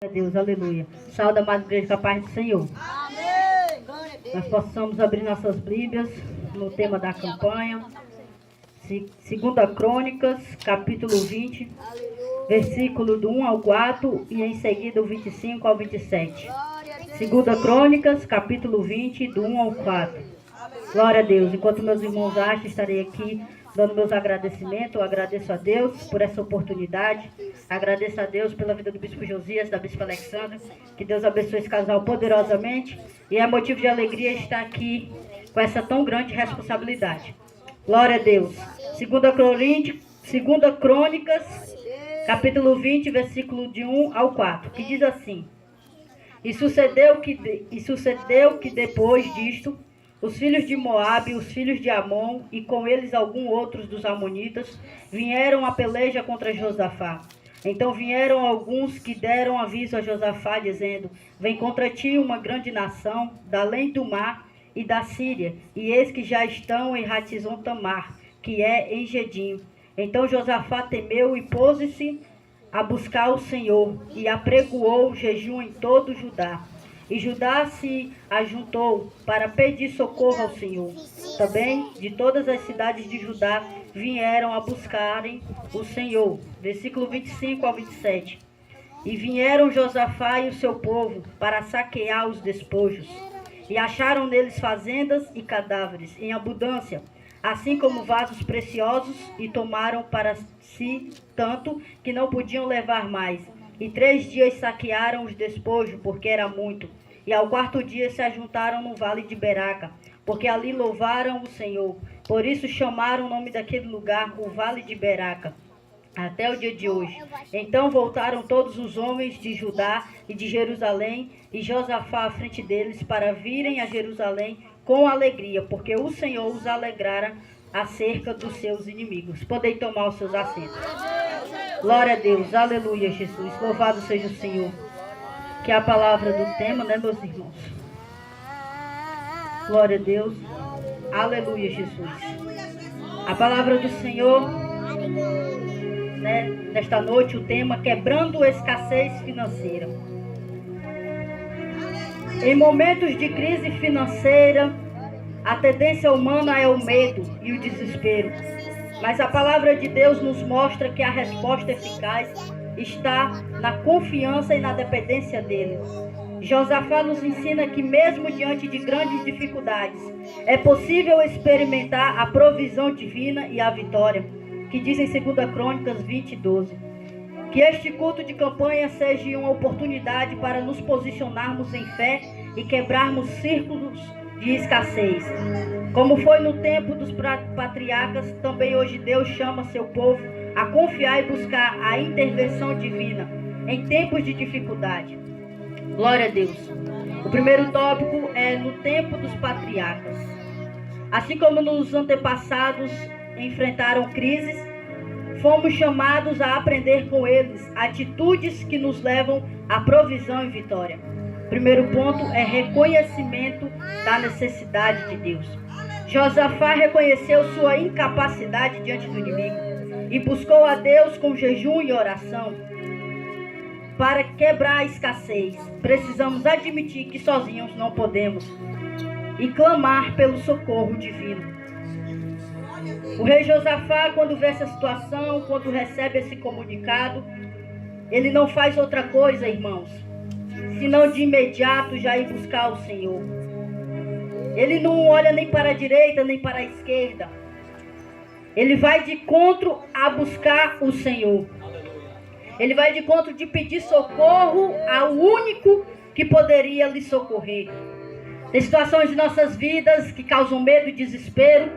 Deus, aleluia. Saúde, amada igreja, com a paz do Senhor. Amém. Glória a Deus. Nós possamos abrir nossas Bíblias no tema da campanha. Segunda Crônicas, capítulo 20, versículo do 1 ao 4 e em seguida o 25 ao 27. Segunda Crônicas, capítulo 20, do 1 ao 4. Glória a Deus. Enquanto meus irmãos acham, estarei aqui dando meus agradecimentos. Eu agradeço a Deus por essa oportunidade. Agradeço a Deus pela vida do Bispo Josias, da Bispa Alexandra. Que Deus abençoe esse casal poderosamente. E é motivo de alegria estar aqui com essa tão grande responsabilidade. Glória a Deus. Segunda Crônicas, capítulo 20, versículo de 1 ao 4, que diz assim: E sucedeu que depois disto, os filhos de Moabe, os filhos de Amon, e com eles alguns outros dos amonitas, vieram a peleja contra Josafá. Então vieram alguns que deram aviso a Josafá, dizendo: Vem contra ti uma grande nação, da além do mar e da Síria, e eis que já estão em Ratizon-Tamar, que é em Gedim. Então Josafá temeu e pôs-se a buscar o Senhor, e apregoou jejum em todo Judá. E Judá se ajuntou para pedir socorro ao Senhor. Também de todas as cidades de Judá vieram a buscarem o Senhor. Versículo 25 ao 27. E vieram Josafá e o seu povo para saquear os despojos. E acharam neles fazendas e cadáveres em abundância, assim como vasos preciosos, e tomaram para si tanto que não podiam levar mais. E 3 dias saquearam os despojos, porque era muito. E ao 4º dia se ajuntaram no vale de Beraca, porque ali louvaram o Senhor. Por isso chamaram o nome daquele lugar o Vale de Beraca, até o dia de hoje. Então voltaram todos os homens de Judá e de Jerusalém, e Josafá à frente deles, para virem a Jerusalém com alegria, porque o Senhor os alegrara acerca dos seus inimigos. Podem tomar os seus assentos. Glória a Deus, aleluia, Jesus. Louvado seja o Senhor. Que é a palavra do tema, né, meus irmãos? Glória a Deus, aleluia, Jesus. A palavra do Senhor, né, nesta noite, o tema: quebrando a escassez financeira. Em momentos de crise financeira, a tendência humana é o medo e o desespero. Mas a palavra de Deus nos mostra que a resposta eficaz está na confiança e na dependência dele. Josafá nos ensina que mesmo diante de grandes dificuldades, é possível experimentar a provisão divina e a vitória, que diz em 2 Crônicas 20, 12. Que este culto de campanha seja uma oportunidade para nos posicionarmos em fé e quebrarmos círculos de escassez. Como foi no tempo dos patriarcas, também hoje Deus chama seu povo a confiar e buscar a intervenção divina em tempos de dificuldade. Glória a Deus. O primeiro tópico é no tempo dos patriarcas. Assim como nos antepassados enfrentaram crises, fomos chamados a aprender com eles atitudes que nos levam à provisão e vitória. O primeiro ponto é reconhecimento da necessidade de Deus. Josafá reconheceu sua incapacidade diante do inimigo e buscou a Deus com jejum e oração. Para quebrar a escassez, precisamos admitir que sozinhos não podemos e clamar pelo socorro divino. O rei Josafá, quando vê essa situação, quando recebe esse comunicado, ele não faz outra coisa, irmãos, senão de imediato já ir buscar o Senhor. Ele não olha nem para a direita, nem para a esquerda. Ele vai de encontro a buscar o Senhor. Ele vai de encontro de pedir socorro ao único que poderia lhe socorrer. Tem situações de nossas vidas que causam medo e desespero,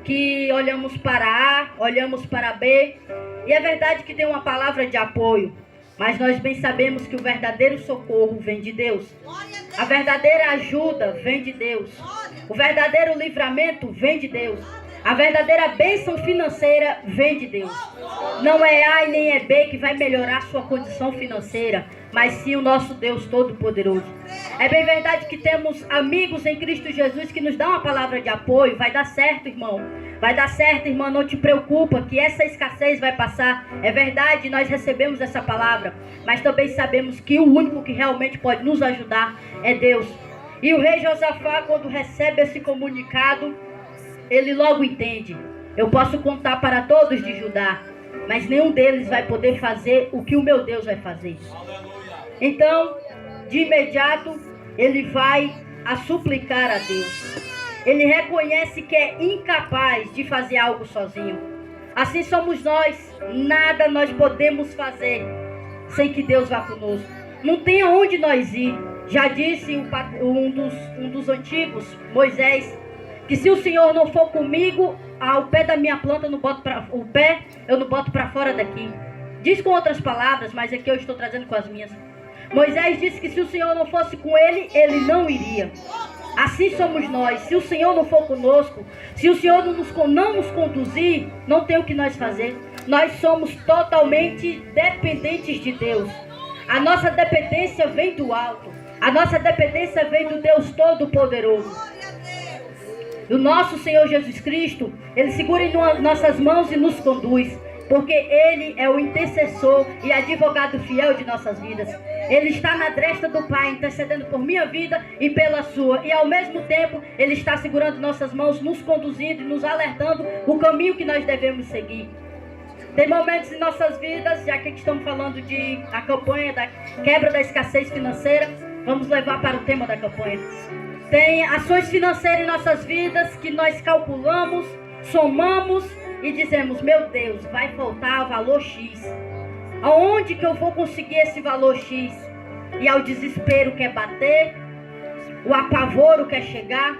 que olhamos para A, olhamos para B, e é verdade que tem uma palavra de apoio, mas nós bem sabemos que o verdadeiro socorro vem de Deus. A verdadeira ajuda vem de Deus. O verdadeiro livramento vem de Deus. A verdadeira bênção financeira vem de Deus. Não é A e nem é B que vai melhorar sua condição financeira. mas sim o nosso Deus Todo-Poderoso. É bem verdade que temos amigos em Cristo Jesus que nos dão uma palavra de apoio. Vai dar certo, irmão. Vai dar certo, irmã, não te preocupa que essa escassez vai passar. É verdade, nós recebemos essa palavra, mas também sabemos que o único que realmente pode nos ajudar é Deus. E o rei Josafá, quando recebe esse comunicado, ele logo entende. Eu posso contar para todos de Judá, mas nenhum deles vai poder fazer o que o meu Deus vai fazer. Então, de imediato, ele vai a suplicar a Deus. Ele reconhece que é incapaz de fazer algo sozinho. Assim somos nós. Nada nós podemos fazer sem que Deus vá conosco. Não tem aonde nós ir. Já disse um dos antigos, Moisés, que se o Senhor não for comigo, ao pé da minha planta eu não boto para fora daqui. Diz com outras palavras, mas aqui eu estou trazendo com as minhas. Moisés disse que se o Senhor não fosse com ele, ele não iria. Assim somos nós. Se o Senhor não for conosco, se o Senhor não nos conduzir, não tem o que nós fazer. Nós somos totalmente dependentes de Deus. A nossa dependência vem do alto. A nossa dependência vem do Deus Todo-Poderoso. O nosso Senhor Jesus Cristo, Ele segura em nossas mãos e nos conduz, porque Ele é o intercessor e advogado fiel de nossas vidas. Ele está na destra do Pai, intercedendo por minha vida e pela sua. E ao mesmo tempo, Ele está segurando nossas mãos, nos conduzindo e nos alertando o caminho que nós devemos seguir. Tem momentos em nossas vidas, já que estamos falando de a campanha da quebra da escassez financeira, vamos levar para o tema da campanha. Tem ações financeiras em nossas vidas que nós calculamos, somamos e dizemos, meu Deus, vai faltar valor X. Aonde que eu vou conseguir esse valor X? E ao desespero quer bater, o apavoro quer chegar,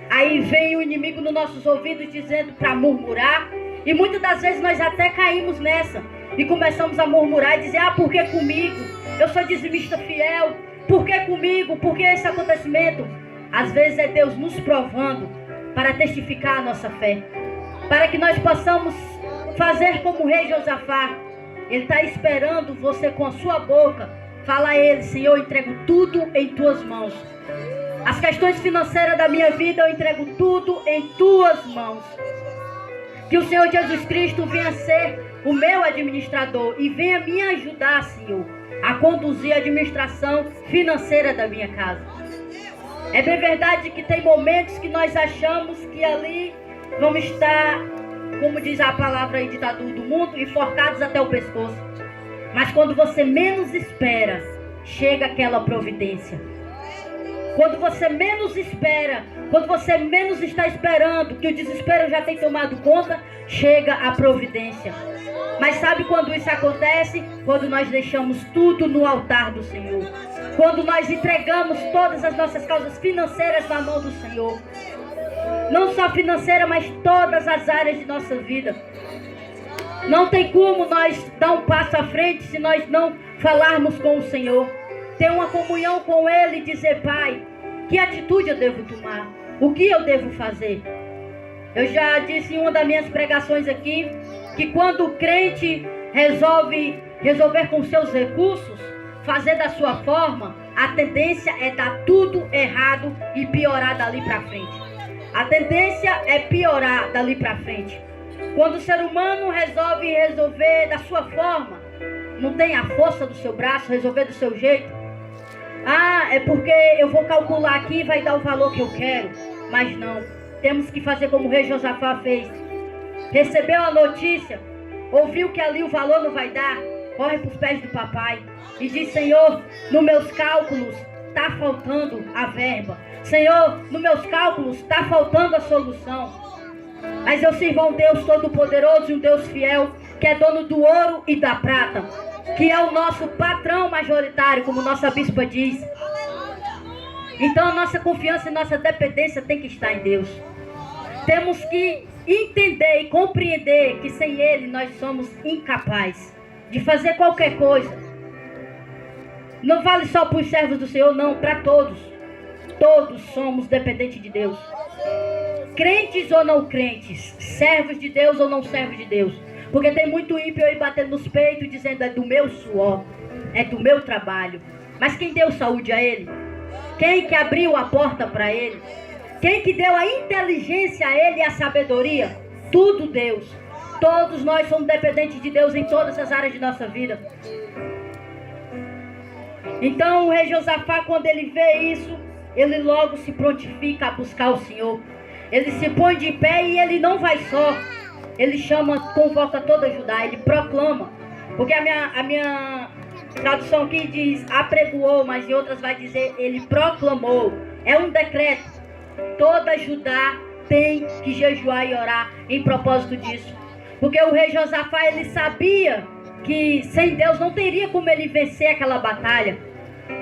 aí vem o inimigo nos nossos ouvidos dizendo para murmurar, e muitas das vezes nós até caímos nessa, e começamos a murmurar e dizer, por que comigo? Eu sou dizimista fiel, por que comigo? Por que esse acontecimento? Às vezes é Deus nos provando para testificar a nossa fé, para que nós possamos fazer como o rei Josafá. Ele está esperando você com a sua boca falar a Ele, Senhor, eu entrego tudo em Tuas mãos. As questões financeiras da minha vida eu entrego tudo em Tuas mãos. Que o Senhor Jesus Cristo venha ser o meu administrador e venha me ajudar, Senhor, a conduzir a administração financeira da minha casa. É bem verdade que tem momentos que nós achamos que ali vamos estar, como diz a palavra aí ditadura do mundo, enforcados até o pescoço. Mas quando você menos espera, chega aquela providência. Quando você menos espera, quando você menos está esperando, que o desespero já tem tomado conta, chega a providência. Mas sabe quando isso acontece? Quando nós deixamos tudo no altar do Senhor. Quando nós entregamos todas as nossas causas financeiras na mão do Senhor. Não só financeira, mas todas as áreas de nossa vida. Não tem como nós dar um passo à frente se nós não falarmos com o Senhor. Ter uma comunhão com Ele e dizer, Pai, que atitude eu devo tomar? O que eu devo fazer? Eu já disse em uma das minhas pregações aqui, que quando o crente resolver com seus recursos, fazer da sua forma, a tendência é dar tudo errado e piorar dali para frente. A tendência é piorar dali para frente. Quando o ser humano resolver da sua forma, não tem a força do seu braço, resolver do seu jeito. É porque eu vou calcular aqui e vai dar o valor que eu quero. Mas não, temos que fazer como o rei Josafá fez. Recebeu a notícia, ouviu que ali o valor não vai dar, corre para os pés do papai e diz, Senhor, nos meus cálculos está faltando a verba. Senhor, nos meus cálculos está faltando a solução. Mas eu sirvo a um Deus Todo-Poderoso e um Deus fiel, que é dono do ouro e da prata, que é o nosso patrão majoritário, como nossa bispa diz. Então a nossa confiança e nossa dependência tem que estar em Deus. Temos que entender e compreender que sem Ele nós somos incapazes de fazer qualquer coisa. Não vale só para os servos do Senhor, não, para todos. Todos somos dependentes de Deus. Crentes ou não crentes, servos de Deus ou não servos de Deus. Porque tem muito ímpio aí batendo nos peitos, dizendo, é do meu suor, é do meu trabalho. Mas quem deu saúde a ele? Quem que abriu a porta para ele? Quem que deu a inteligência a ele e a sabedoria? Tudo Deus. Todos nós somos dependentes de Deus em todas as áreas de nossa vida. Então o rei Josafá, quando ele vê isso, ele logo se prontifica a buscar o Senhor. Ele se põe de pé e ele não vai só. Ele convoca toda Judá, ele proclama. Porque a minha tradução aqui diz apregoou, mas em outras vai dizer ele proclamou. É um decreto. Toda Judá tem que jejuar e orar em propósito disso. Porque o rei Josafá, ele sabia que sem Deus não teria como ele vencer aquela batalha.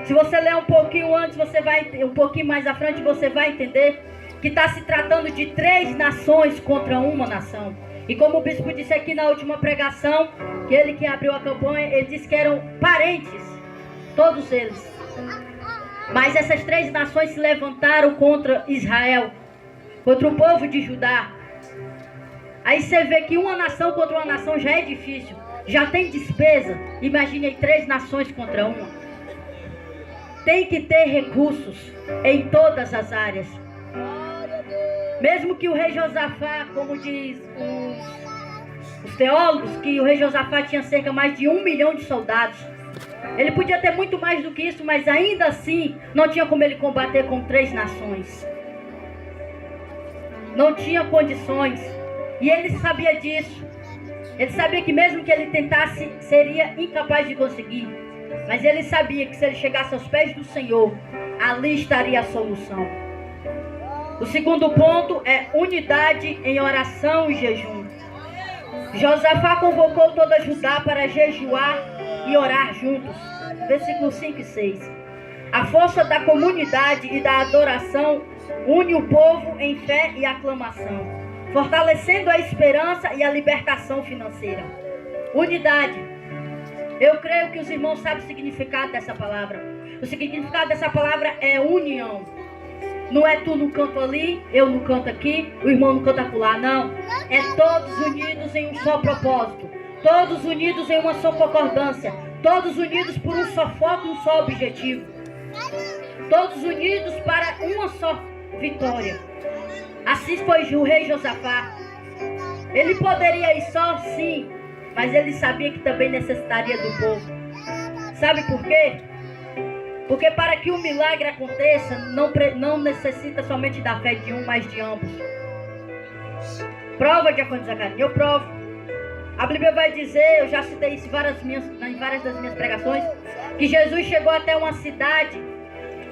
Se você ler um pouquinho antes, um pouquinho mais à frente, você vai entender que está se tratando de 3 nações contra uma nação. E como o bispo disse aqui na última pregação, que ele que abriu a campanha, ele disse que eram parentes, todos eles. Mas essas 3 nações se levantaram contra Israel, contra o povo de Judá. Aí você vê que uma nação contra uma nação já é difícil, já tem despesa. Imagine aí 3 nações contra uma. Tem que ter recursos em todas as áreas. Mesmo que o rei Josafá, como diz os teólogos, que o rei Josafá tinha cerca mais de 1 milhão de soldados. Ele podia ter muito mais do que isso, mas ainda assim não tinha como ele combater com 3 nações. Não tinha condições. E ele sabia disso. Ele sabia que mesmo que ele tentasse, seria incapaz de conseguir. Mas ele sabia que se ele chegasse aos pés do Senhor, ali estaria a solução. O segundo ponto é unidade em oração e jejum. Josafá convocou toda Judá para jejuar e orar juntos. Versículos 5 e 6. A força da comunidade e da adoração une o povo em fé e aclamação, fortalecendo a esperança e a libertação financeira. Unidade. Eu creio que os irmãos sabem o significado dessa palavra. O significado dessa palavra é união. Não é tu no canto ali, eu no canto aqui, o irmão no canto acolá, não. É todos unidos em um só propósito. Todos unidos em uma só concordância. Todos unidos por um só foco, um só objetivo. Todos unidos para uma só vitória. Assim foi o rei Josafá. Ele poderia ir só, sim, mas ele sabia que também necessitaria do povo. Sabe por quê? Porque para que o milagre aconteça, não necessita somente da fé de um, mas de ambos. Prova, diácono Zacarias, eu provo. A Bíblia vai dizer, eu já citei isso em várias das minhas pregações, que Jesus chegou até uma cidade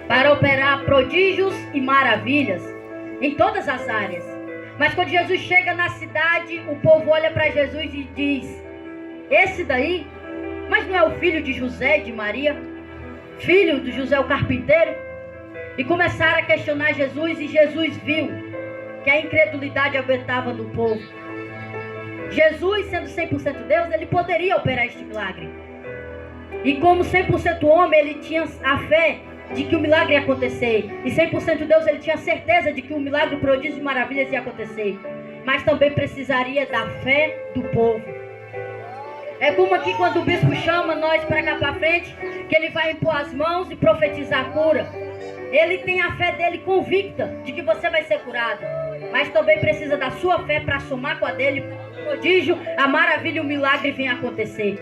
para operar prodígios e maravilhas em todas as áreas. Mas quando Jesus chega na cidade, o povo olha para Jesus e diz: esse daí, mas não é o filho de José e de Maria? Filho de José o carpinteiro? E começaram a questionar Jesus, e Jesus viu que a incredulidade aumentava no povo. Jesus, sendo 100% Deus, ele poderia operar este milagre. E como 100% homem, ele tinha a fé de que o milagre ia acontecer. E 100% Deus, ele tinha certeza de que o milagre, o prodígio e maravilhas ia acontecer. Mas também precisaria da fé do povo. É como aqui quando o bispo chama nós para cá para frente, que ele vai impor as mãos e profetizar a cura. Ele tem a fé dele convicta de que você vai ser curado. Mas também precisa da sua fé para somar com a dele. O prodígio, a maravilha e o milagre vem acontecer.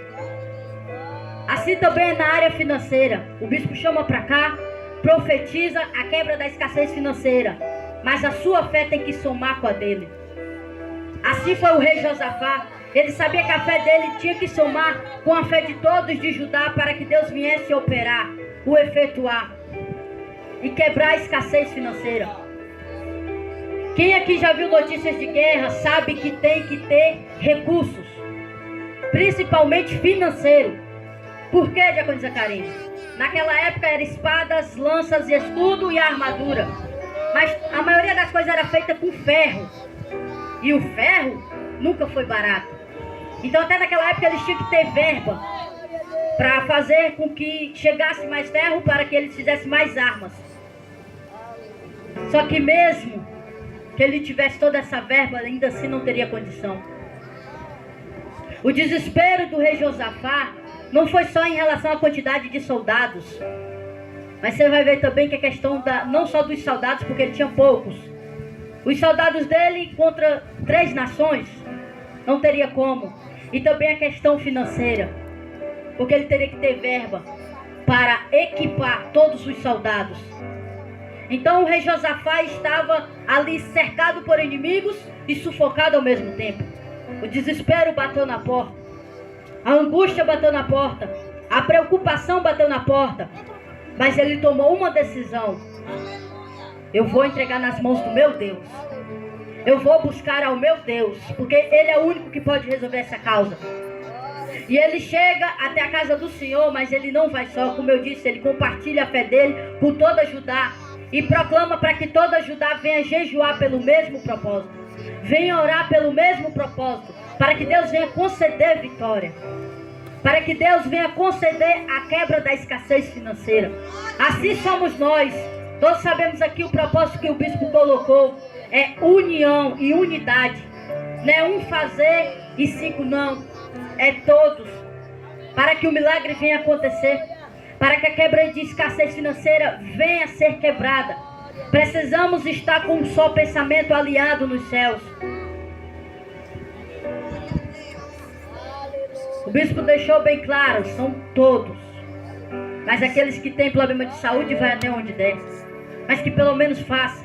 Assim também é na área financeira. O bispo chama para cá, profetiza a quebra da escassez financeira. Mas a sua fé tem que somar com a dele. Assim foi o rei Josafá. Ele sabia que a fé dele tinha que somar com a fé de todos de Judá para que Deus viesse operar, o efetuar e quebrar a escassez financeira. Quem aqui já viu notícias de guerra sabe que tem que ter recursos, principalmente financeiro. Por quê, diácono Zacarias? Naquela época eram espadas, lanças, escudo e a armadura. Mas a maioria das coisas era feita com ferro. E o ferro nunca foi barato. Então até naquela época eles tinham que ter verba para fazer com que chegasse mais ferro para que eles fizessem mais armas. Só que mesmo que ele tivesse toda essa verba, ainda assim não teria condição. O desespero do rei Josafá não foi só em relação à quantidade de soldados, mas você vai ver também que a questão não só dos soldados, porque ele tinha poucos. Os soldados dele contra 3 nações, não teria como. E também a questão financeira, porque ele teria que ter verba para equipar todos os soldados. Então o rei Josafá estava ali cercado por inimigos e sufocado ao mesmo tempo. O desespero bateu na porta, a angústia bateu na porta, a preocupação bateu na porta. Mas ele tomou uma decisão: eu vou entregar nas mãos do meu Deus. Eu vou buscar ao meu Deus, porque Ele é o único que pode resolver essa causa. E ele chega até a casa do Senhor, mas ele não vai só, como eu disse, ele compartilha a fé dele por toda Judá e proclama para que toda Judá venha jejuar pelo mesmo propósito, venha orar pelo mesmo propósito, para que Deus venha conceder vitória, para que Deus venha conceder a quebra da escassez financeira. Assim somos nós. Todos sabemos aqui o propósito que o bispo colocou é união e unidade. Não é um fazer e 5 não, é todos, para que o milagre venha acontecer, para que a quebra de escassez financeira venha a ser quebrada. Precisamos estar com um só pensamento aliado nos céus. O bispo deixou bem claro, são todos. Mas aqueles que têm problema de saúde vai até onde der. Mas que pelo menos faça.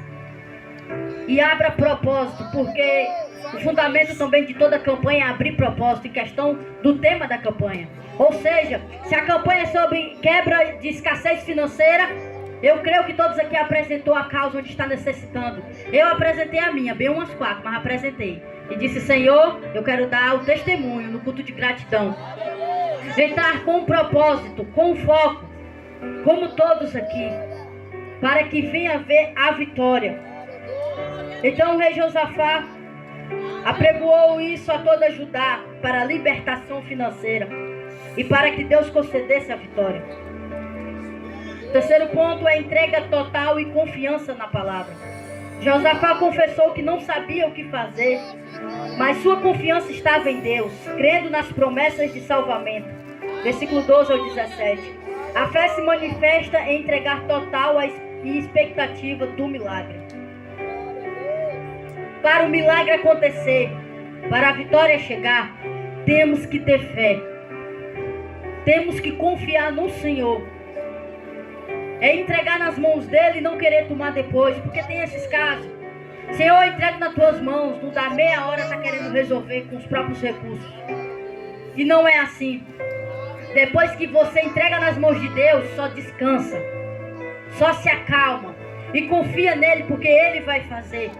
E abra propósito, porque o fundamento também de toda a campanha é abrir propósito em questão do tema da campanha. Ou seja, se a campanha é sobre quebra de escassez financeira, eu creio que todos aqui apresentou a causa onde está necessitando. Eu apresentei a minha, bem umas 4, mas apresentei. E disse: Senhor, eu quero dar o testemunho no culto de gratidão. Entrar com um propósito, com um foco, como todos aqui, para que venha haver a vitória. Então o rei Josafá apregoou isso a toda Judá para a libertação financeira e para que Deus concedesse a vitória. O terceiro ponto é entrega total e confiança na palavra. Josafá confessou que não sabia o que fazer, mas sua confiança estava em Deus, crendo nas promessas de salvamento. Versículo 12 ao 17. A fé se manifesta em entregar total e expectativa do milagre. Para o milagre acontecer, para a vitória chegar, temos que ter fé. Temos que confiar no Senhor. É entregar nas mãos dele e não querer tomar depois, porque tem esses casos. Senhor, eu entrego nas tuas mãos, não dá meia hora, está querendo resolver com os próprios recursos. E não é assim. Depois que você entrega nas mãos de Deus, só descansa, só se acalma e confia nele, porque ele vai fazer.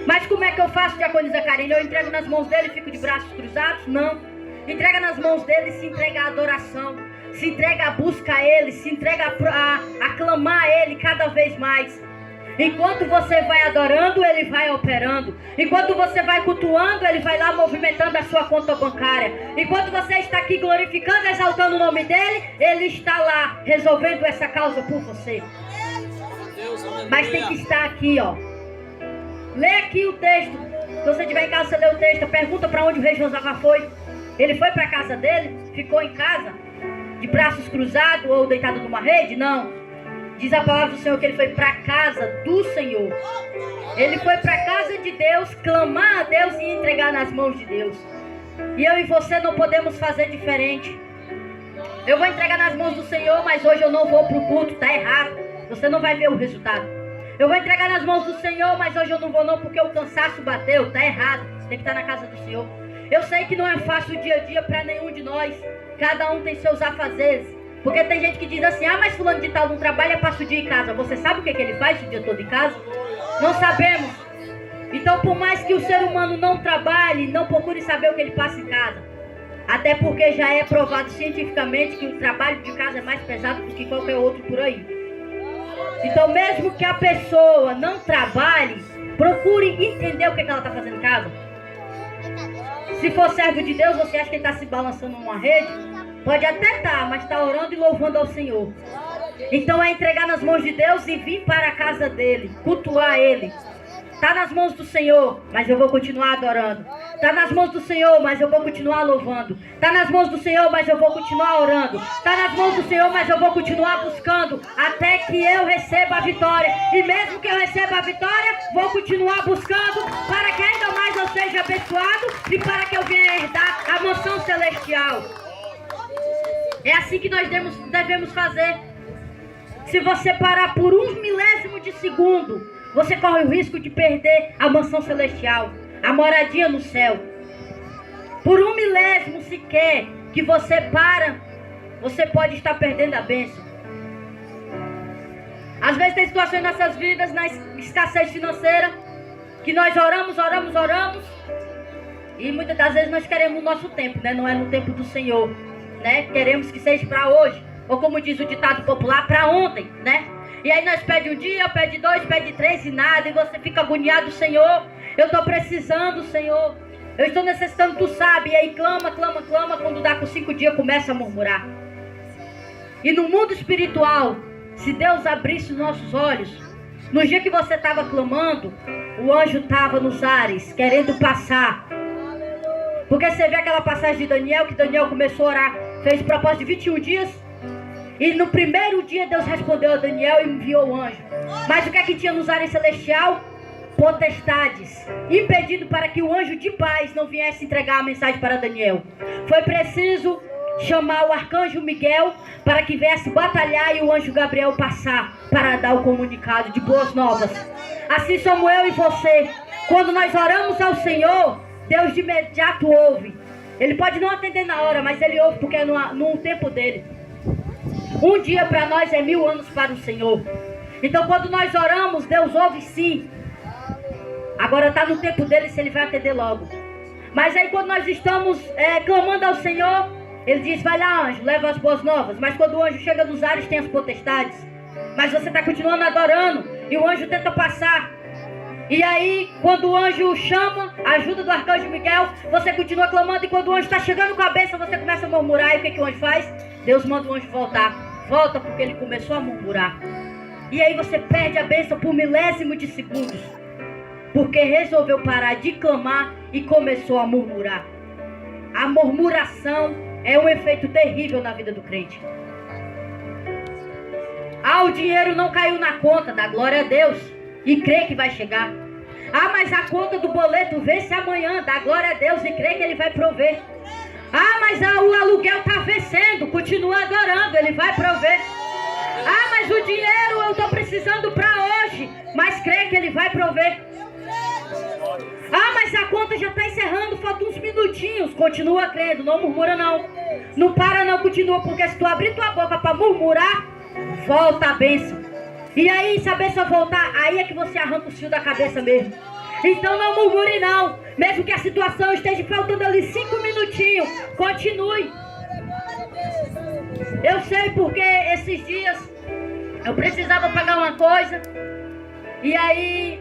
Mas como é que eu faço, diaconisa Karine? Eu entrego nas mãos dele e fico de braços cruzados? Não. Entrega nas mãos dele e se entrega a adoração, se entrega a busca a ele, se entrega a clamar a ele cada vez mais. Enquanto você vai adorando, ele vai operando. Enquanto você vai cultuando, ele vai lá movimentando a sua conta bancária. Enquanto você está aqui glorificando, exaltando o nome dele, ele está lá resolvendo essa causa por você. Mas tem que estar aqui, ó. Lê aqui o texto. Se você estiver em casa, você lê o texto. Pergunta para onde o rei Josafá foi. Ele foi para a casa dele? Ficou em casa? De braços cruzados ou deitado numa rede? Não. Diz a palavra do Senhor que ele foi para a casa do Senhor. Ele foi para a casa de Deus, clamar a Deus e entregar nas mãos de Deus. E eu e você não podemos fazer diferente. Eu vou entregar nas mãos do Senhor, mas hoje eu não vou para o culto. Está errado. Você não vai ver o resultado. Eu vou entregar nas mãos do Senhor, mas hoje eu não vou não porque o cansaço bateu. Está errado. Tem que estar na casa do Senhor. Eu sei que não é fácil o dia a dia para nenhum de nós. Cada um tem seus afazeres. Porque tem gente que diz assim: ah, mas fulano de tal não trabalha, passa o dia em casa. Você sabe o que ele faz o dia todo em casa? Não sabemos. Então, por mais que o ser humano não trabalhe, não procure saber o que ele passa em casa. Até porque já é provado cientificamente que o trabalho de casa é mais pesado do que qualquer outro por aí. Então, mesmo que a pessoa não trabalhe, procure entender o que ela está fazendo em casa. Se for servo de Deus, você acha que ele está se balançando numa rede? Pode até estar, mas está orando e louvando ao Senhor. Então é entregar nas mãos de Deus e vir para a casa dele, cultuar ele. Está nas mãos do Senhor, mas eu vou continuar adorando. Está nas mãos do Senhor, mas eu vou continuar louvando. Está nas mãos do Senhor, mas eu vou continuar orando. Está nas mãos do Senhor, mas eu vou continuar buscando até que eu receba a vitória. E mesmo que eu receba a vitória, vou continuar buscando para que ainda mais eu seja abençoado e para que eu venha herdar a mansão celestial. É assim que nós devemos fazer. Se você parar por 1 milésimo de segundo, você corre o risco de perder a mansão celestial, a moradia no céu. Por 1 milésimo sequer que você para, você pode estar perdendo a bênção. Às vezes tem situações em nossas vidas, na escassez financeira, que nós oramos, e muitas das vezes nós queremos o nosso tempo, né? Não é no tempo do Senhor, né? Queremos que seja para hoje, ou como diz o ditado popular, para ontem, né? E aí nós pede um dia, pede 2, pede 3 e nada, e você fica agoniado: Senhor, eu estou precisando, Senhor, eu estou necessitando, tu sabe. E aí clama, quando dá com 5 dias começa a murmurar. E no mundo espiritual, se Deus abrisse os nossos olhos, no dia que você estava clamando, o anjo estava nos ares, querendo passar. Porque você vê aquela passagem de Daniel, que Daniel começou a orar, fez propósito de 21 dias, e no primeiro dia Deus respondeu a Daniel e enviou o anjo. Mas o que é que tinha nos ares celestial? Potestades, impedindo para que o anjo de paz não viesse entregar a mensagem para Daniel. Foi preciso chamar o arcanjo Miguel para que viesse batalhar e o anjo Gabriel passar para dar o comunicado de boas novas. Assim somos eu e você. Quando nós oramos ao Senhor, Deus de imediato ouve. Ele pode não atender na hora, mas Ele ouve porque é no tempo dele. Um dia para nós é 1000 anos para o Senhor. Então quando nós oramos, Deus ouve sim. Agora está no tempo dele se Ele vai atender logo. Mas aí quando nós estamos clamando ao Senhor, Ele diz: vai lá, anjo, leva as boas novas. Mas quando o anjo chega nos ares, tem as potestades. Mas você está continuando adorando e o anjo tenta passar. E aí, quando o anjo chama a ajuda do arcanjo Miguel, você continua clamando. E quando o anjo está chegando com a bênção, você começa a murmurar. E o que o anjo faz? Deus manda o anjo voltar. Volta porque ele começou a murmurar. E aí você perde a bênção por milésimo de segundos, porque resolveu parar de clamar e começou a murmurar. A murmuração é um efeito terrível na vida do crente. O dinheiro não caiu na conta, dá glória a Deus e crê que vai chegar. Mas a conta do boleto vence amanhã, dá glória a Deus e crê que Ele vai prover. Mas o aluguel está vencendo, continua adorando, Ele vai prover. Mas o dinheiro eu estou precisando para hoje, mas crê que Ele vai prover. Mas a conta já está encerrando, faltam uns minutinhos. Continua crendo, não murmura não. Não para não, continua, porque se tu abrir tua boca para murmurar, volta a bênção. E aí, se a bênção voltar, aí é que você arranca o fio da cabeça mesmo. Então não murmure não. Mesmo que a situação esteja faltando ali 5 minutinhos, continue. Eu sei porque esses dias eu precisava pagar uma coisa. E aí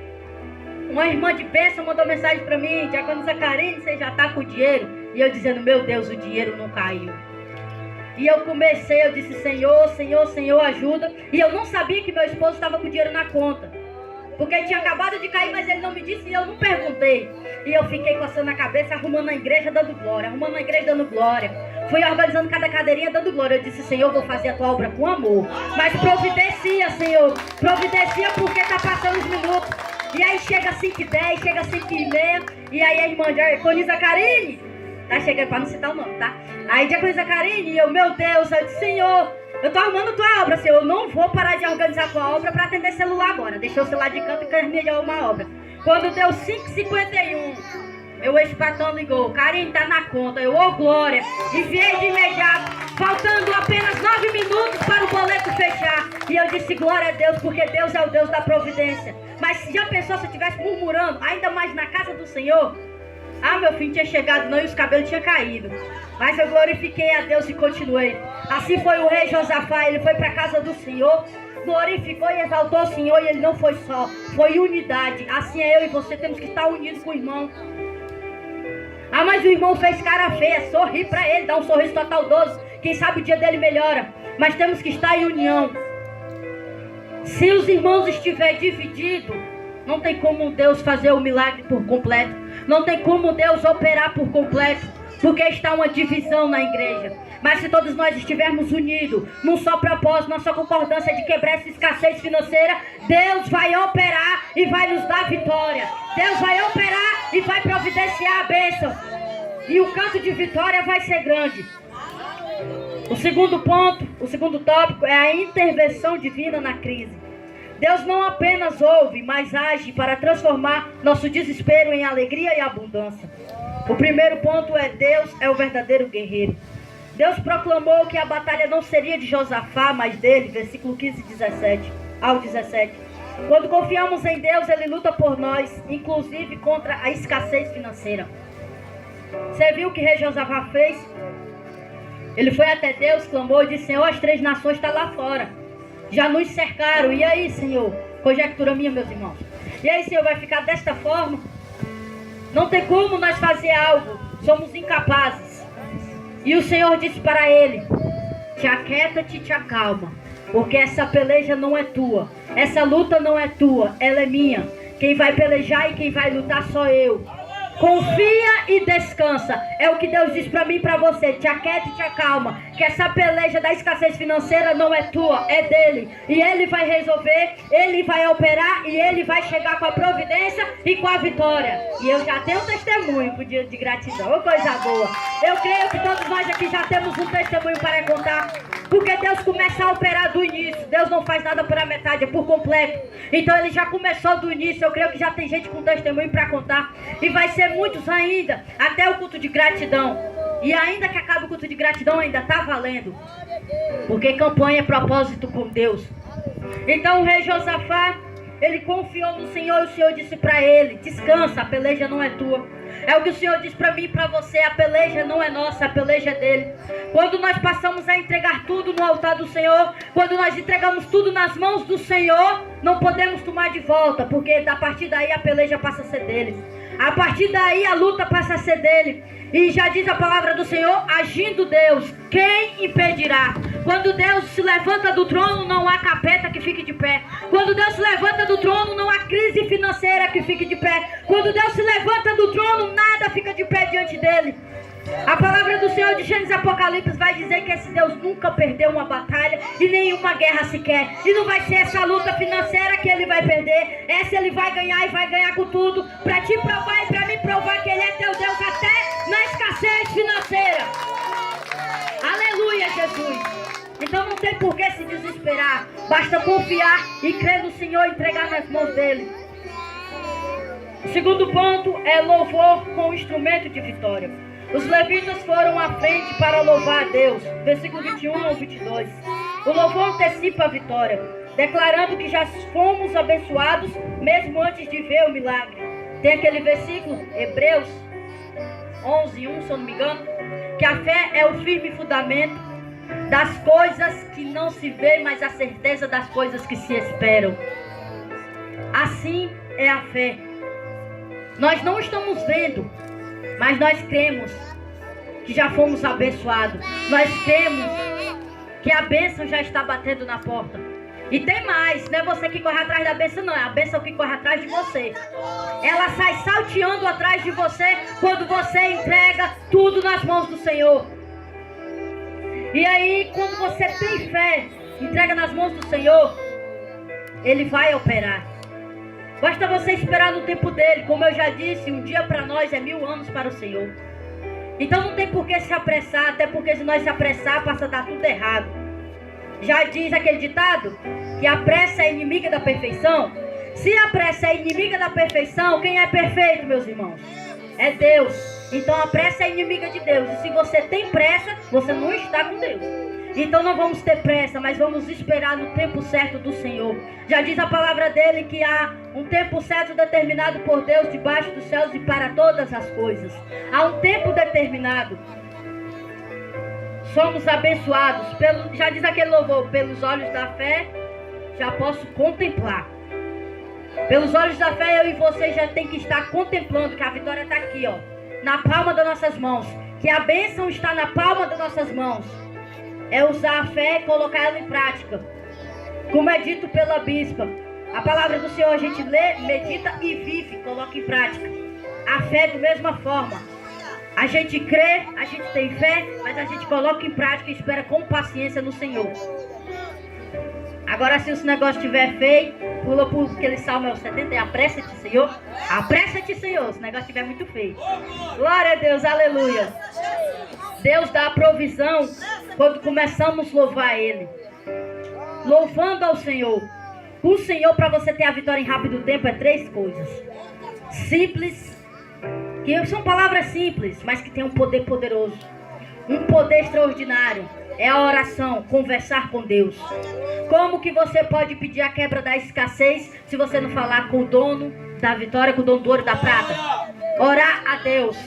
uma irmã de bênção mandou mensagem para mim: Diaconisa Karine, você já está com o dinheiro? E eu dizendo: meu Deus, o dinheiro não caiu. E eu disse: Senhor, Senhor, Senhor, ajuda. E eu não sabia que meu esposo estava com o dinheiro na conta, porque ele tinha acabado de cair, mas ele não me disse e eu não perguntei. E eu fiquei coçando a cabeça, arrumando a igreja, dando glória. Fui organizando cada cadeirinha, dando glória. Eu disse: Senhor, vou fazer a tua obra com amor, mas providencia, Senhor. Providencia, porque está passando os minutos. E aí chega 5h10, chega 5h30. E aí a irmã Diaconisa Karine tá chegando, para não citar o nome, tá? Aí Diaconisa Karine, e eu: meu Deus, eu disse: Senhor, eu tô arrumando tua obra, Senhor. Eu não vou parar de organizar tua obra para atender celular agora. Deixei o celular de canto e terminei uma obra. Quando deu 5h51, meu ex-patrão ligou: Karine, tá na conta. Eu: ô glória. Enviei de imediato, faltando apenas 9 minutos para o boleto fechar. E eu disse: glória a Deus, porque Deus é o Deus da providência. Mas já pensou se eu estivesse murmurando, ainda mais na casa do Senhor? Meu filho tinha chegado não e os cabelos tinham caído. Mas eu glorifiquei a Deus e continuei. Assim foi o rei Josafá. Ele foi para a casa do Senhor, glorificou e exaltou o Senhor. E ele não foi só, foi unidade. Assim é eu e você, temos que estar unidos com o irmão. Mas o irmão fez cara feia, sorri para ele, dá um sorriso total 12. Quem sabe o dia dele melhora. Mas temos que estar em união. Se os irmãos estiverem divididos, não tem como Deus fazer o milagre por completo. Não tem como Deus operar por completo, porque está uma divisão na igreja. Mas se todos nós estivermos unidos num só propósito, nossa concordância de quebrar essa escassez financeira, Deus vai operar e vai nos dar vitória. Deus vai operar e vai providenciar a bênção. E o canto de vitória vai ser grande. O segundo ponto, o segundo tópico é a intervenção divina na crise. Deus não apenas ouve, mas age para transformar nosso desespero em alegria e abundância. O primeiro ponto é: Deus é o verdadeiro guerreiro. Deus proclamou que a batalha não seria de Josafá, mas dele, versículo 15 ao 17. Quando confiamos em Deus, Ele luta por nós, inclusive contra a escassez financeira. Você viu o que rei Josafá fez? Ele foi até Deus, clamou e disse: Senhor, as 3 nações estão lá fora, já nos cercaram. E aí, Senhor? Conjectura minha, meus irmãos. E aí, Senhor, vai ficar desta forma? Não tem como nós fazer algo, somos incapazes. E o Senhor disse para ele: te aquieta-te, te acalma, porque essa peleja não é tua, essa luta não é tua, ela é minha. Quem vai pelejar e quem vai lutar sou eu. Confia e descansa. É o que Deus diz para mim e para você. Te aquieta e te acalma, que essa peleja da escassez financeira não é tua, é dele. E ele vai resolver, ele vai operar e ele vai chegar com a providência e com a vitória. E eu já tenho um testemunho pro dia de gratidão. Ô, coisa boa. Eu creio que todos nós aqui já temos um testemunho para contar, porque Deus começa a operar do início. Deus não faz nada por a metade, é por completo. Então ele já começou do início. Eu creio que já tem gente com testemunho para contar, e vai ser muitos ainda, até o culto de gratidão. E ainda que acabe o culto de gratidão, ainda está valendo, porque campanha é propósito com Deus. Então o rei Josafá, ele confiou no Senhor, e o Senhor disse para ele: descansa, a peleja não é tua. É o que o Senhor diz para mim e para você: a peleja não é nossa, a peleja é dele. Quando nós passamos a entregar tudo no altar do Senhor, quando nós entregamos tudo nas mãos do Senhor, não podemos tomar de volta, porque a partir daí a peleja passa a ser dele. A partir daí a luta passa a ser dele. E já diz a palavra do Senhor: agindo Deus, quem impedirá? Quando Deus se levanta do trono, não há capeta que fique de pé. Quando Deus se levanta do trono, não há crise financeira que fique de pé. Quando Deus se levanta do trono, nada fica de pé diante dele. A palavra do Senhor de Gênesis e Apocalipse vai dizer que esse Deus nunca perdeu uma batalha e nenhuma guerra sequer. E não vai ser essa luta financeira que ele vai perder. Essa ele vai ganhar, e vai ganhar com tudo, para te provar e para me provar que ele é teu Deus até na escassez financeira. Aleluia, Jesus. Então não tem por que se desesperar. Basta confiar e crer no Senhor e entregar nas mãos dele. O segundo ponto é louvor com instrumento de vitória. Os levitas foram à frente para louvar a Deus. Versículo 21 ao 22. O louvor antecipa a vitória, declarando que já fomos abençoados mesmo antes de ver o milagre. Tem aquele versículo, Hebreus 11:1, se eu não me engano, que a fé é o firme fundamento das coisas que não se vê, mas a certeza das coisas que se esperam. Assim é a fé. Nós não estamos vendo, mas nós cremos que já fomos abençoados. Nós cremos que a bênção já está batendo na porta. E tem mais, não é você que corre atrás da bênção, não. É a bênção que corre atrás de você. Ela sai salteando atrás de você quando você entrega tudo nas mãos do Senhor. E aí, quando você tem fé, entrega nas mãos do Senhor, Ele vai operar. Basta você esperar no tempo dele. Como eu já disse, um dia para nós é 1000 anos para o Senhor. Então não tem por que se apressar, até porque se nós se apressar, passa a dar tudo errado. Já diz aquele ditado que a pressa é inimiga da perfeição. Se a pressa é inimiga da perfeição, quem é perfeito, meus irmãos? É Deus. Então a pressa é inimiga de Deus. E se você tem pressa, você não está com Deus. Então não vamos ter pressa, mas vamos esperar no tempo certo do Senhor. Já diz a palavra dele que há um tempo certo determinado por Deus debaixo dos céus e para todas as coisas. Há um tempo determinado. Somos abençoados. Já diz aquele louvor, pelos olhos da fé já posso contemplar. Pelos olhos da fé eu e você já tem que estar contemplando que a vitória está aqui, ó, na palma das nossas mãos. Que a bênção está na palma das nossas mãos. É usar a fé e colocar ela em prática. Como é dito pela bispa, a palavra do Senhor a gente lê, medita e vive, coloca em prática. a fé da mesma forma. A gente crê, a gente tem fé, mas a gente coloca em prática e espera com paciência no Senhor. Agora, se esse negócio estiver feio, pula por aquele salmo 70, apressa-te, Senhor. Apressa-te, Senhor, se o negócio estiver muito feio. Glória a Deus, aleluia. Deus dá a provisão quando começamos a louvar Ele. Louvando ao Senhor. O Senhor, para você ter a vitória em rápido tempo, é 3 coisas. Simples, que são palavras simples, mas que tem um poder poderoso. Um poder extraordinário. É a oração, conversar com Deus. Como que você pode pedir a quebra da escassez se você não falar com o dono da vitória, com o dono do ouro e da prata? Orar a Deus.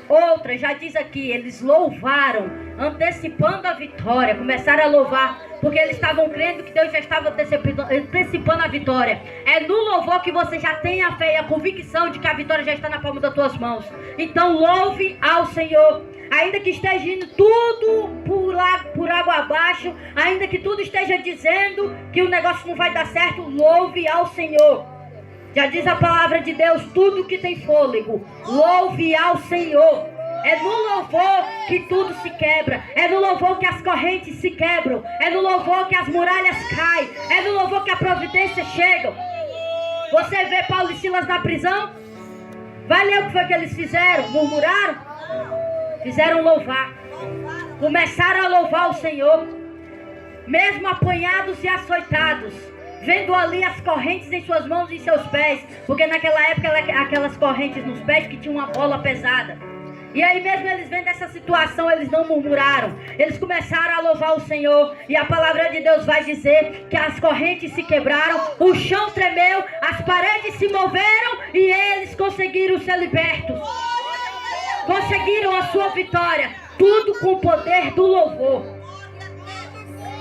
Outra, já diz aqui, eles louvaram, antecipando a vitória, começaram a louvar, porque eles estavam crendo que Deus já estava antecipando a vitória. É no louvor que você já tem a fé e a convicção de que a vitória já está na palma das tuas mãos. Então louve ao Senhor. Ainda que esteja indo tudo por água abaixo, ainda que tudo esteja dizendo que o negócio não vai dar certo, louve ao Senhor. Já diz a palavra de Deus, tudo que tem fôlego, louve ao Senhor. É no louvor que tudo se quebra, é no louvor que as correntes se quebram, é no louvor que as muralhas caem, é no louvor que a providência chega. Você vê Paulo e Silas na prisão? Vai ler o que foi que eles fizeram? Murmuraram? Fizeram louvar. Começaram a louvar o Senhor. Mesmo apanhados e açoitados, vendo ali as correntes em suas mãos e em seus pés, porque naquela época aquelas correntes nos pés que tinham uma bola pesada. E aí mesmo eles vendo essa situação, eles não murmuraram. Eles começaram a louvar o Senhor. E a palavra de Deus vai dizer que as correntes se quebraram, o chão tremeu, as paredes se moveram e eles conseguiram ser libertos. Conseguiram a sua vitória. Tudo com o poder do louvor.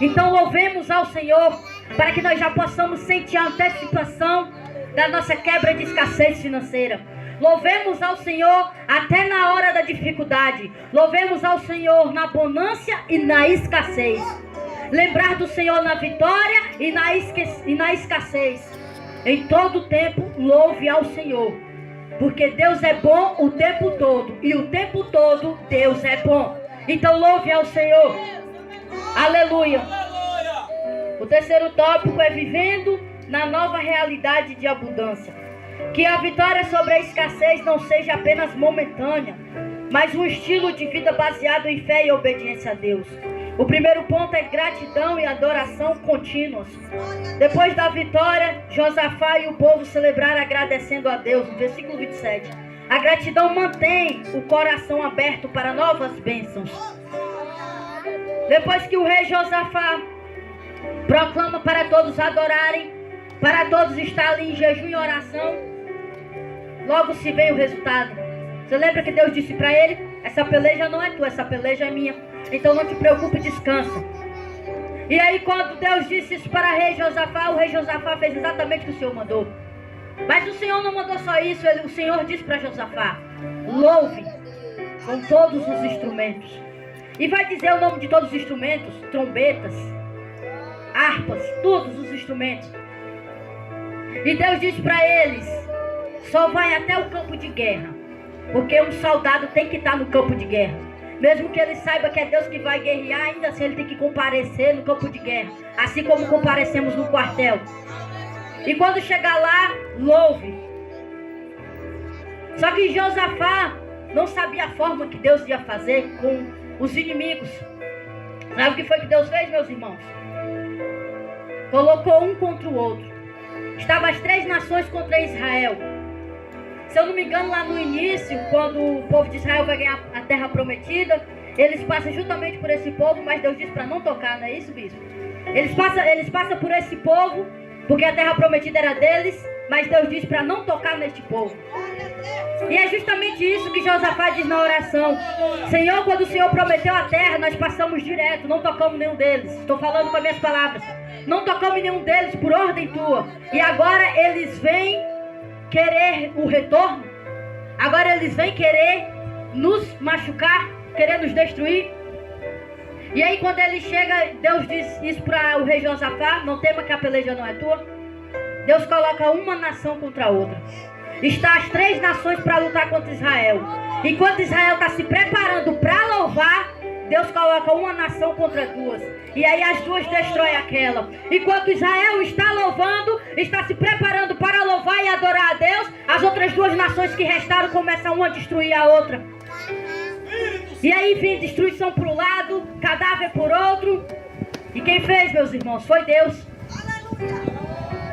Então louvemos ao Senhor, para que nós já possamos sentir a antecipação da nossa quebra de escassez financeira. Louvemos ao Senhor até na hora da dificuldade. Louvemos ao Senhor na bonança e na escassez. Lembrar do Senhor na vitória e na escassez. Em todo tempo, louve ao Senhor. Porque Deus é bom o tempo todo. E o tempo todo, Deus é bom. Então louve ao Senhor. Aleluia. O terceiro tópico é vivendo na nova realidade de abundância. Que a vitória sobre a escassez não seja apenas momentânea, mas um estilo de vida baseado em fé e obediência a Deus. O primeiro ponto é gratidão e adoração contínuas. Depois da vitória, Josafá e o povo celebraram agradecendo a Deus. No versículo 27. A gratidão mantém o coração aberto para novas bênçãos. Depois que o rei Josafá proclama para todos adorarem, para todos estarem em jejum e oração, logo se vê o resultado. Você lembra que Deus disse para ele: essa peleja não é tua, essa peleja é minha. Então não te preocupe, descansa. E aí quando Deus disse isso para o rei Josafá fez exatamente o que o Senhor mandou. Mas o Senhor não mandou só isso, o Senhor disse para Josafá: louve com todos os instrumentos. E vai dizer o nome de todos os instrumentos: trombetas, harpas, todos os instrumentos. E Deus disse para eles: só vai até o campo de guerra, porque um soldado tem que estar no campo de guerra. Mesmo que ele saiba que é Deus que vai guerrear, ainda assim ele tem que comparecer no campo de guerra, assim como comparecemos no quartel. E quando chegar lá, louve. Só que Josafá não sabia a forma que Deus ia fazer com os inimigos. Sabe o que foi que Deus fez, meus irmãos? Colocou um contra o outro. Estavam as 3 nações contra Israel. Se eu não me engano, lá no início, quando o povo de Israel vai ganhar a terra prometida, eles passam justamente por esse povo, mas Deus diz para não tocar, não é isso, bispo? Eles passam por esse povo, porque a terra prometida era deles, mas Deus diz para não tocar neste povo. E é justamente isso que Josafá diz na oração: Senhor, quando o Senhor prometeu a terra, nós passamos direto, não tocamos nenhum deles. Estou falando com as minhas palavras. Não tocamos nenhum deles por ordem tua. E agora eles vêm querer o retorno. Agora eles vêm querer nos machucar, querer nos destruir. E aí quando ele chega, Deus diz isso para o rei Josafá: não tema que a peleja não é tua. Deus coloca uma nação contra a outra. estão as 3 nações para lutar contra Israel. Enquanto Israel está se preparando para louvar, Deus coloca uma nação contra 2. E aí as 2 destroem aquela. Enquanto Israel está louvando, está se preparando para louvar e adorar a Deus, as outras 2 nações que restaram começam uma a destruir a outra. E aí vem destruição por um lado, cadáver por outro. E quem fez, meus irmãos, foi Deus.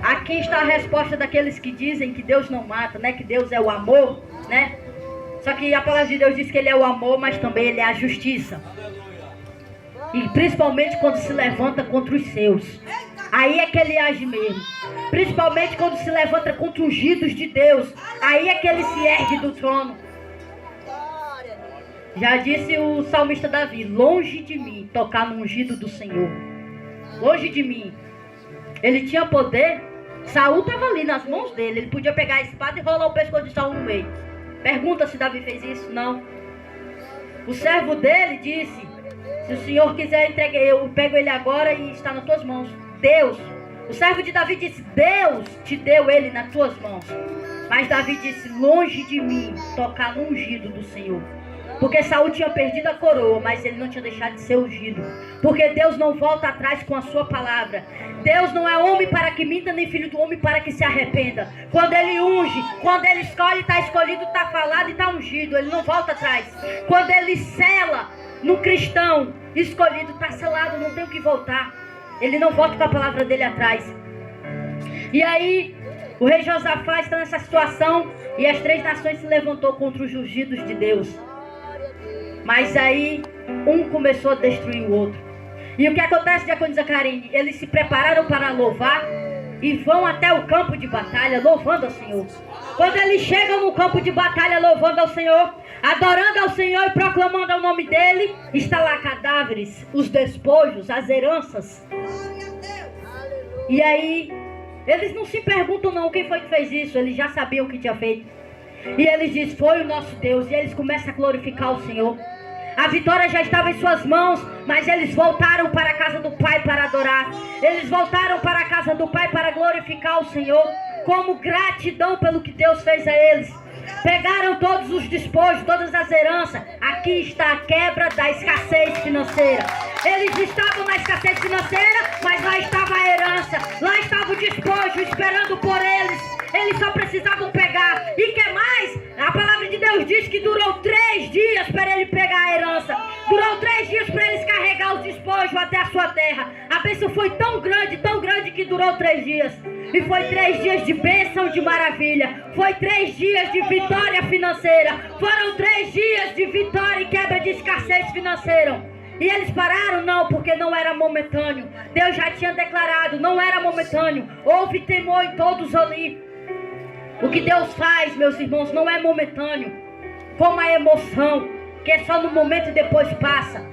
Aqui está a resposta daqueles que dizem que Deus não mata, né? Que Deus é o amor, né? Só que a palavra de Deus diz que Ele é o amor, mas também Ele é a justiça. E principalmente quando se levanta contra os seus. Aí é que Ele age mesmo. Principalmente quando se levanta contra os ungidos de Deus. Aí é que Ele se ergue do trono. Já disse o salmista Davi: longe de mim tocar no ungido do Senhor. Longe de mim. Ele tinha poder. Saul estava ali nas mãos dele. Ele podia pegar a espada e rolar o pescoço de Saul no meio. Pergunta se Davi fez isso. Não. O servo dele disse: se o Senhor quiser, eu pego ele agora e está nas tuas mãos. Deus. O servo de Davi disse: Deus te deu ele nas tuas mãos. Mas Davi disse: longe de mim tocar no ungido do Senhor. Porque Saul tinha perdido a coroa, mas ele não tinha deixado de ser ungido. Porque Deus não volta atrás com a sua palavra. Deus não é homem para que minta, nem filho do homem para que se arrependa. Quando Ele unge, quando Ele escolhe, está escolhido, está falado e está ungido. Ele não volta atrás. Quando Ele sela no cristão escolhido, está selado, não tem o que voltar. Ele não volta com a palavra dele atrás. E aí, o rei Josafá está nessa situação e as 3 nações se levantou contra os ungidos de Deus. Mas aí, um começou a destruir o outro. E o que acontece, diaconisa Karine? Eles se prepararam para louvar e vão até o campo de batalha louvando ao Senhor. Quando eles chegam no campo de batalha louvando ao Senhor, adorando ao Senhor e proclamando o nome dele, está lá cadáveres, os despojos, as heranças. E aí, eles não se perguntam não quem foi que fez isso, eles já sabiam o que tinha feito. E eles dizem: foi o nosso Deus. E eles começam a glorificar o Senhor. A vitória já estava em suas mãos, mas eles voltaram para a casa do Pai para adorar. Eles voltaram para a casa do Pai para glorificar o Senhor, como gratidão pelo que Deus fez a eles. Pegaram todos os despojos, todas as heranças. Aqui está a quebra da escassez financeira. Eles estavam na escassez financeira, mas lá estava a herança, lá estava o despojo esperando por eles. Eles só precisavam pegar. E que mais? A palavra de Deus diz que durou 3 dias para ele pegar a herança. Durou 3 dias para eles carregar os despojos até a sua terra. A bênção foi tão grande que durou 3 dias. E foi 3 dias de bênção, de maravilha. Foi 3 dias de vitória financeira. Foram 3 dias de vitória e quebra de escassez financeira. E eles pararam? Não, porque não era momentâneo. Deus já tinha declarado, não era momentâneo. Houve temor em todos ali. O que Deus faz, meus irmãos, não é momentâneo. Como a emoção, que é só no momento e depois passa.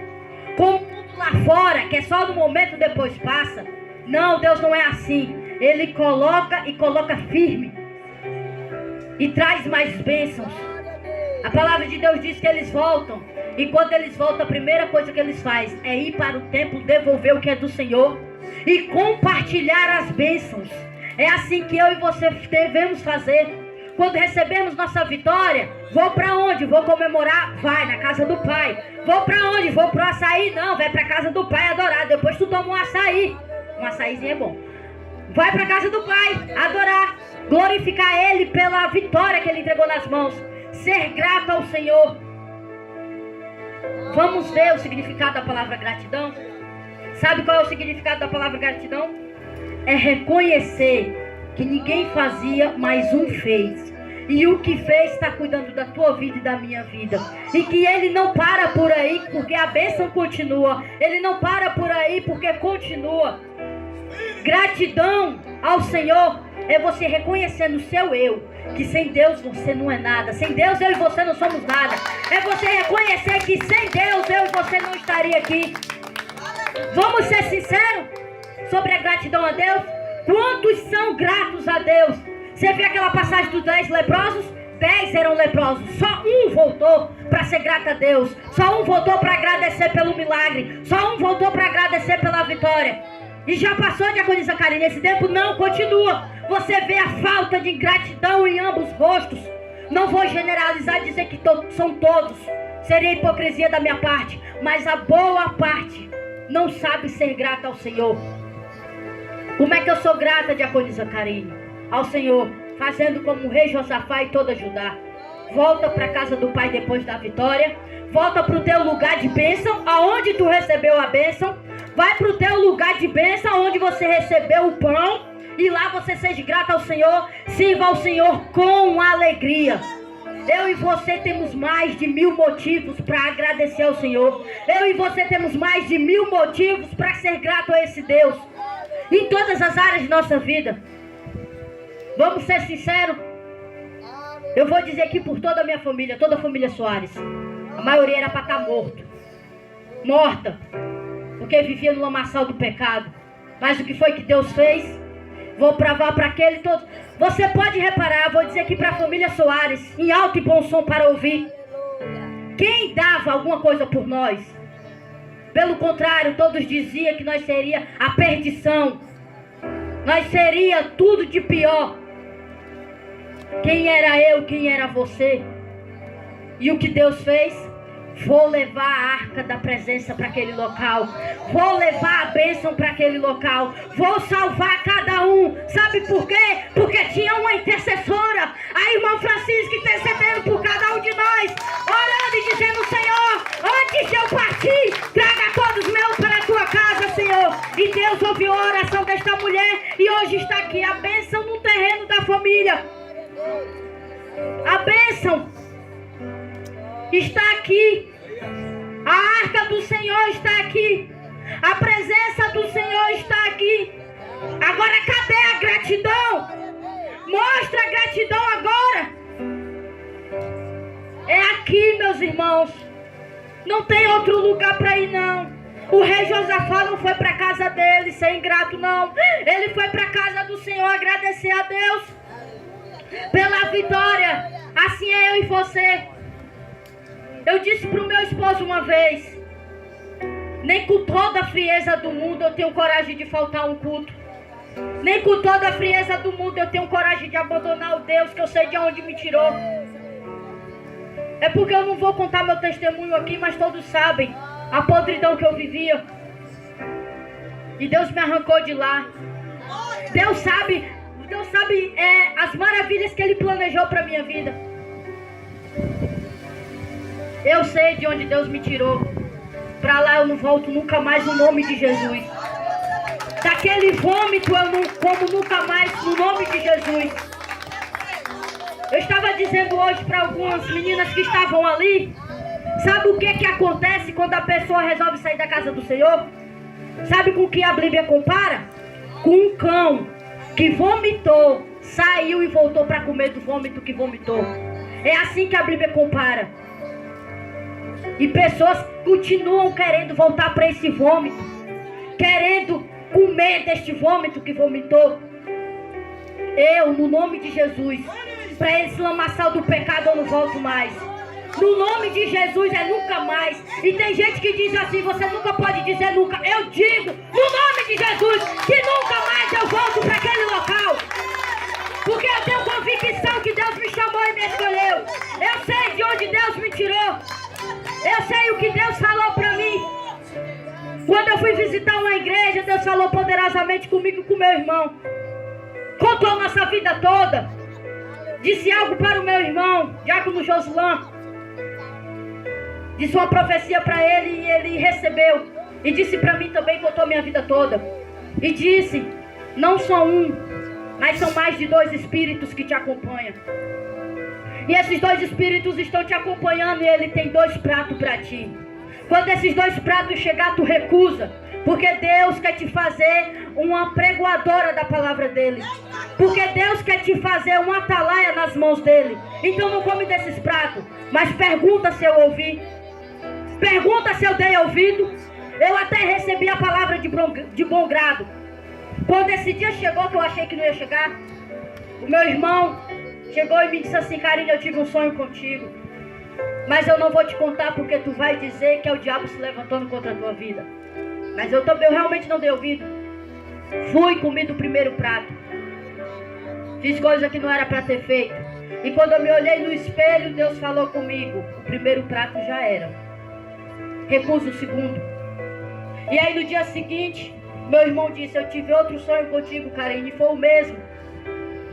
Como tudo lá fora, que é só no momento e depois passa. Não, Deus não é assim. Ele coloca e coloca firme. E traz mais bênçãos. A palavra de Deus diz que eles voltam. E quando eles voltam, a primeira coisa que eles fazem é ir para o templo, devolver o que é do Senhor e compartilhar as bênçãos. É assim que eu e você devemos fazer. Quando recebemos nossa vitória, vou para onde? Vou comemorar? Vai na casa do Pai. Vou para onde? Vou para o açaí? Não, vai para a casa do Pai adorar. Depois tu toma um açaí. Um açaizinho é bom. Vai para a casa do Pai adorar. Glorificar Ele pela vitória que Ele entregou nas mãos. Ser grato ao Senhor. Vamos ver o significado da palavra gratidão? Sabe qual é o significado da palavra gratidão? É reconhecer que ninguém fazia, mas um fez. E o que fez está cuidando da tua vida e da minha vida. E que Ele não para por aí porque a bênção continua. Ele não para por aí porque continua. Gratidão ao Senhor é você reconhecer no seu eu que sem Deus você não é nada. Sem Deus eu e você não somos nada. É você reconhecer que sem Deus eu e você não estaria aqui. Vamos ser sinceros sobre a gratidão a Deus? Quantos são gratos a Deus? Você vê aquela passagem dos 10 leprosos? 10 eram leprosos, só um voltou para ser grato a Deus. Só um voltou para agradecer pelo milagre. Só um voltou para agradecer pela vitória. E já passou, diaconisa Karine, esse tempo? Não, continua. você vê a falta de gratidão em ambos os rostos. Não vou generalizar e dizer que são todos. Seria hipocrisia da minha parte. Mas a boa parte não sabe ser grata ao Senhor. Como é que eu sou grata, diaconisa Karine? Ao Senhor, fazendo como o rei Josafá e toda Judá. Volta para a casa do Pai depois da vitória. Volta para o teu lugar de bênção, aonde tu recebeu a bênção. Vai para o teu lugar de bênção, onde você recebeu o pão. E lá você seja grato ao Senhor. Sirva ao Senhor com alegria. Eu e você temos mais de 1000 motivos para agradecer ao Senhor. Eu e você temos mais de 1000 motivos para ser grato a esse Deus. Em todas as áreas de nossa vida. Vamos ser sinceros. Eu vou dizer aqui por toda a minha família, toda a família Soares. A maioria era para estar morta. Porque vivia no lamaçal do pecado. Mas o que foi que Deus fez? Vou provar para aquele todo. Você pode reparar, vou dizer aqui para a família Soares, em alto e bom som para ouvir. Quem dava alguma coisa por nós? Pelo contrário, todos diziam que nós seria a perdição. Nós seria tudo de pior. Quem era eu, quem era você? E o que Deus fez? Vou levar a arca da presença para aquele local. Vou levar a bênção para aquele local. Vou salvar cada um. Sabe por quê? Porque tinha uma intercessora, a irmã Francisca, intercedendo por cada um de nós, orando e dizendo: Senhor, antes de eu partir, traga todos meus para a tua casa, Senhor. E Deus ouviu a oração desta mulher e hoje está aqui a bênção no terreno da família. A bênção está aqui. A arca do Senhor está aqui. A presença do Senhor está aqui. Agora cadê a gratidão? Mostra a gratidão agora. É aqui, meus irmãos. Não tem outro lugar para ir, não. O rei Josafá não foi para a casa dele ser ingrato, não. Ele foi para a casa do Senhor agradecer a Deus pela vitória. Assim é eu e você. Eu disse para o meu esposo uma vez: nem com toda a frieza do mundo eu tenho coragem de faltar um culto. Nem com toda a frieza do mundo eu tenho coragem de abandonar o Deus que eu sei de onde me tirou. É porque eu não vou contar meu testemunho aqui, mas todos sabem a podridão que eu vivia. E Deus me arrancou de lá. Deus sabe as maravilhas que Ele planejou para a minha vida. Eu sei de onde Deus me tirou. Para lá eu não volto nunca mais no nome de Jesus. Daquele vômito eu não como nunca mais no nome de Jesus. Eu estava dizendo hoje para algumas meninas que estavam ali. Sabe o que acontece quando a pessoa resolve sair da casa do Senhor? Sabe com o que a Bíblia compara? Com um cão que vomitou, saiu e voltou para comer do vômito que vomitou. É assim que a Bíblia compara. E pessoas continuam querendo voltar para esse vômito, querendo comer deste vômito que vomitou. Eu, no nome de Jesus, para esse lamaçal do pecado eu não volto mais. No nome de Jesus é nunca mais. E tem gente que diz assim: você nunca pode dizer nunca. Eu digo, no nome de Jesus, que nunca mais eu volto para aquele local. Porque eu tenho convicção que Deus me chamou e me escolheu. Eu sei de onde Deus me tirou. Eu sei o que Deus falou para mim. Quando eu fui visitar uma igreja, Deus falou poderosamente comigo e com meu irmão. Contou nossa vida toda. Disse algo para o meu irmão, Diácono Josulan. Disse uma profecia para ele e ele recebeu. E disse para mim também, contou minha vida toda. E disse: não só um, mas são mais de 2 espíritos que te acompanham. E esses 2 espíritos estão te acompanhando e ele tem 2 pratos para ti. Quando esses 2 pratos chegar, tu recusa. Porque Deus quer te fazer uma pregoadora da palavra dele. Porque Deus quer te fazer uma atalaia nas mãos dele. Então não come desses pratos. Mas pergunta se eu ouvi. Pergunta se eu dei ouvido. Eu até recebi a palavra de bom grado. Quando esse dia chegou, que eu achei que não ia chegar, o meu irmão chegou e me disse assim: Karine, eu tive um sonho contigo, mas eu não vou te contar porque tu vai dizer que é o diabo se levantando contra a tua vida. Mas eu realmente não dei ouvido. Fui, comi do primeiro prato. Fiz coisa que não era para ter feito. E quando eu me olhei no espelho, Deus falou comigo: o primeiro prato já era. Recusa o segundo. E aí no dia seguinte, meu irmão disse: eu tive outro sonho contigo, Karine, e foi o mesmo.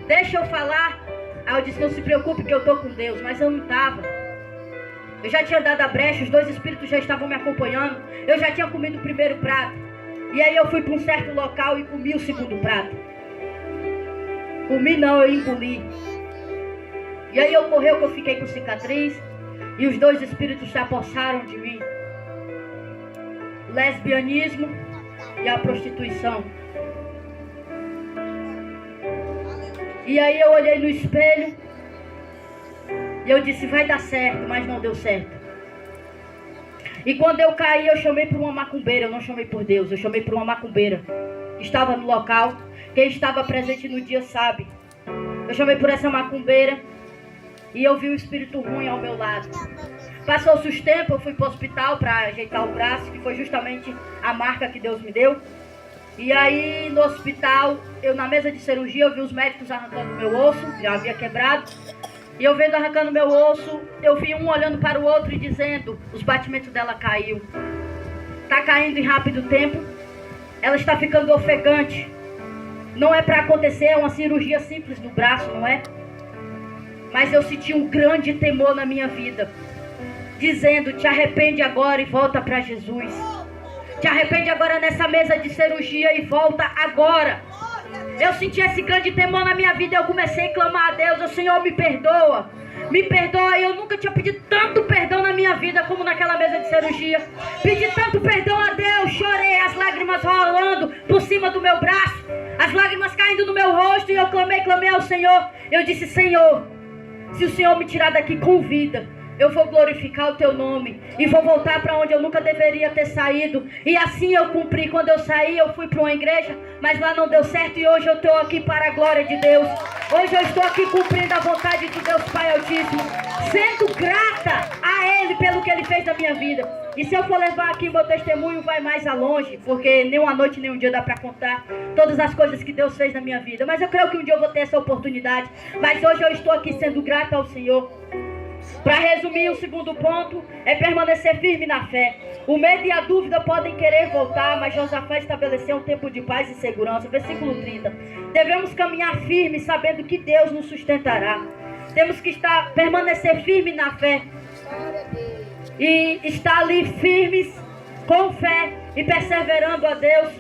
Deixa eu falar. Aí eu disse: não se preocupe que eu estou com Deus. Mas eu não estava. Eu já tinha dado a brecha, os dois espíritos já estavam me acompanhando. Eu já tinha comido o primeiro prato. E aí eu fui para um certo local e comi o segundo prato. Comi não, eu engoli. E aí ocorreu que eu fiquei com cicatriz. E os dois espíritos se apossaram de mim. O lesbianismo e a prostituição. E aí eu olhei no espelho e eu disse: vai dar certo, mas não deu certo. E quando eu caí, eu chamei por uma macumbeira. Eu não chamei por Deus, eu chamei por uma macumbeira que estava no local. Quem estava presente no dia sabe. Eu chamei por essa macumbeira e eu vi um espírito ruim ao meu lado. Passou-se os tempos, eu fui para o hospital para ajeitar o braço, que foi justamente a marca que Deus me deu. E aí no hospital, eu na mesa de cirurgia, eu vi os médicos arrancando meu osso, já havia quebrado. E eu vendo arrancando meu osso, eu vi um olhando para o outro e dizendo: os batimentos dela caiu. Está caindo em rápido tempo, ela está ficando ofegante. Não é para acontecer, é uma cirurgia simples no braço, não é? Mas eu senti um grande temor na minha vida, dizendo: te arrepende agora e volta para Jesus. Te arrepende agora nessa mesa de cirurgia e volta agora. Eu senti esse grande temor na minha vida e eu comecei a clamar a Deus: o Senhor, me perdoa. Me perdoa. Eu nunca tinha pedido tanto perdão na minha vida como naquela mesa de cirurgia. Pedi tanto perdão a Deus, chorei, as lágrimas rolando por cima do meu braço, as lágrimas caindo no meu rosto, e eu clamei ao Senhor. Eu disse: Senhor, se o Senhor me tirar daqui com vida, eu vou glorificar o teu nome e vou voltar para onde eu nunca deveria ter saído. E assim eu cumpri. Quando eu saí, eu fui para uma igreja, mas lá não deu certo, e hoje eu estou aqui para a glória de Deus. Hoje eu estou aqui cumprindo a vontade de Deus Pai Altíssimo, sendo grata a Ele pelo que Ele fez na minha vida. E se eu for levar aqui meu testemunho, vai mais a longe, porque nem uma noite nem um dia dá para contar todas as coisas que Deus fez na minha vida. Mas eu creio que um dia eu vou ter essa oportunidade. Mas hoje eu estou aqui sendo grata ao Senhor. Para resumir, o segundo ponto é permanecer firme na fé. O medo e a dúvida podem querer voltar, mas Josafá estabeleceu um tempo de paz e segurança. Versículo 30. Devemos caminhar firme, sabendo que Deus nos sustentará. Temos que permanecer firme na fé. E estar ali firmes, com fé e perseverando a Deus.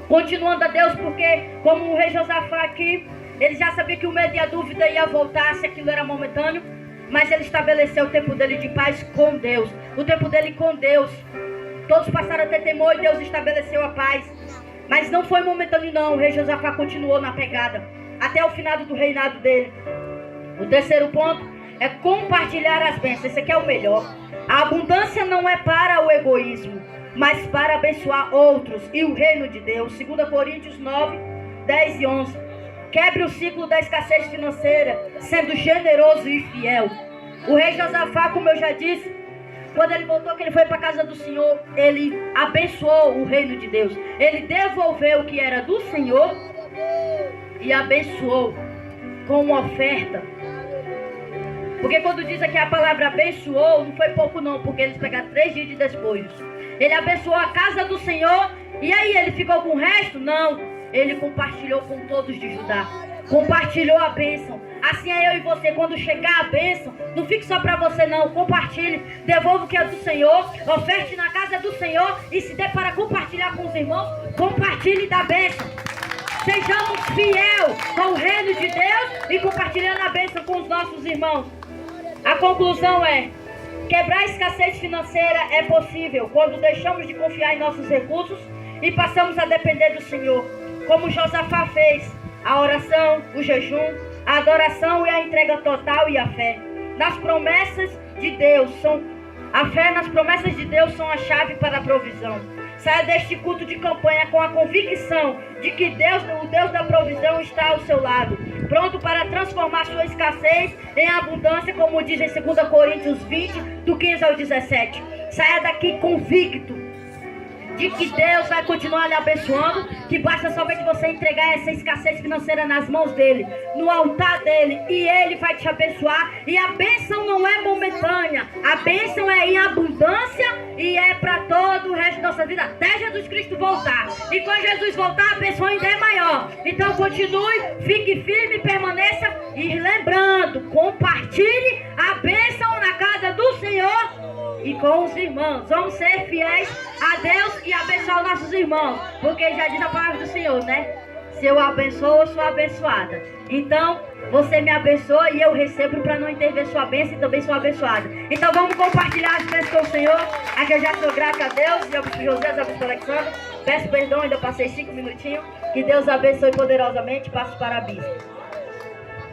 Continuando a Deus, porque como o rei Josafá aqui, ele já sabia que o medo e a dúvida ia voltar, se aquilo era momentâneo. Mas ele estabeleceu o tempo dele de paz com Deus. O tempo dele com Deus. Todos passaram a ter temor e Deus estabeleceu a paz. Mas não foi momentâneo não. O rei Josafá continuou na pegada até o final do reinado dele. O terceiro ponto é compartilhar as bênçãos. Esse aqui é o melhor. A abundância não é para o egoísmo, mas para abençoar outros e o reino de Deus. 2 Coríntios 9, 10 e 11. Quebre o ciclo da escassez financeira, sendo generoso e fiel. O rei Josafá, como eu já disse, quando ele voltou, que ele foi para a casa do Senhor, ele abençoou o reino de Deus. Ele devolveu o que era do Senhor e abençoou com uma oferta. Porque quando diz aqui a palavra abençoou, não foi pouco não, porque eles pegaram 3 dias de despojos. Ele abençoou a casa do Senhor, e aí ele ficou com o resto? Não. Ele compartilhou com todos de Judá. Compartilhou a bênção. Assim é eu e você. Quando chegar a bênção, não fique só para você não. Compartilhe. Devolva o que é do Senhor. Oferte na casa do Senhor. E se der para compartilhar com os irmãos, compartilhe da bênção. Sejamos fiel com o reino de Deus e compartilhando a bênção com os nossos irmãos. A conclusão é: quebrar a escassez financeira é possível quando deixamos de confiar em nossos recursos e passamos a depender do Senhor. Como Josafá fez, a oração, o jejum, a adoração e a entrega total e a fé. Nas promessas de Deus, a fé nas promessas de Deus são a chave para a provisão. Saia deste culto de campanha com a convicção de que Deus, o Deus da provisão, está ao seu lado, pronto para transformar sua escassez em abundância, como diz em 2 Coríntios 20, do 15 ao 17. Saia daqui convicto de que Deus vai continuar lhe abençoando, que basta somente você entregar essa escassez financeira nas mãos dele, no altar dele, e ele vai te abençoar. E a bênção não é momentânea, a bênção é em abundância e é para todo o resto da nossa vida, até Jesus Cristo voltar. E quando Jesus voltar, a bênção ainda é maior. Então continue, fique firme, permaneça, e lembrando, compartilhe a bênção na casa do Senhor e com os irmãos. Vamos ser fiéis a Deus e abençoar os nossos irmãos, porque já diz a palavra do Senhor, né? Se eu abençoo, eu sou abençoada. Então, você me abençoa e eu recebo para não intervir sua bênção, e também sou abençoada. Então vamos compartilhar as bênçãos com o Senhor. Aqui eu já sou grata a Deus e ao bispo José, ao bispo Alexandre. Peço perdão, ainda passei 5 minutinhos. Que Deus abençoe poderosamente. Passo para a bispo.